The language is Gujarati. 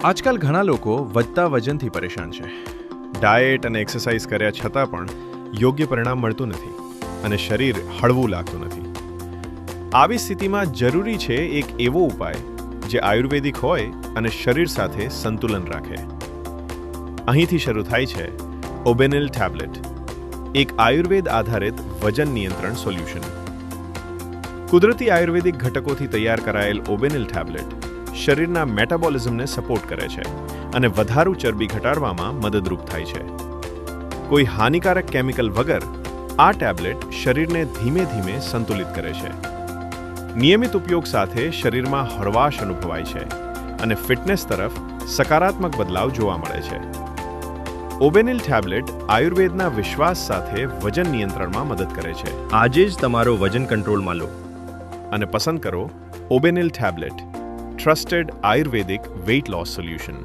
આજકાલ ઘણા લોકો વધતા વજનથી પરેશાન છે. ડાયેટ અને એક્સરસાઇઝ કર્યા છતાં પણ યોગ્ય પરિણામ મળતું નથી અને શરીર હળવું લાગતું નથી. આવી સ્થિતિમાં જરૂરી છે એક એવો ઉપાય જે આયુર્વેદિક હોય અને શરીર સાથે સંતુલન રાખે. અહીંથી શરૂ થાય છે ઓબેનિલ ટેબ્લેટ, એક આયુર્વેદ આધારિત વજન નિયંત્રણ સોલ્યુશન. કુદરતી આયુર્વેદિક ઘટકોથી તૈયાર કરાયેલ ઓબેનિલ ટેબ્લેટ શરીરના મેટાબોલિઝમને સપોર્ટ કરે છે અને વધારે ચરબી ઘટાડવામાં મદદરૂપ થાય છે. કોઈ હાનિકારક કેમિકલ વગર આ ટેબ્લેટ શરીરને ધીમે ધીમે સંતુલિત કરે છે. નિયમિત ઉપયોગ સાથે શરીરમાં હળવાશ અનુભવાય છે અને ફિટનેસ તરફ સકારાત્મક બદલાવ જોવા મળે છે. ઓબેનિલ ટેબ્લેટ આયુર્વેદના વિશ્વાસ સાથે વજન નિયંત્રણમાં મદદ કરે છે. આજે જ તમારો વજન કંટ્રોલમાં લો અને પસંદ કરો ઓબેનિલ ટેબ્લેટ, ટ્રસ્ટેડ આયુર્વેદિક વેઇટ લોસ સોલ્યુશન.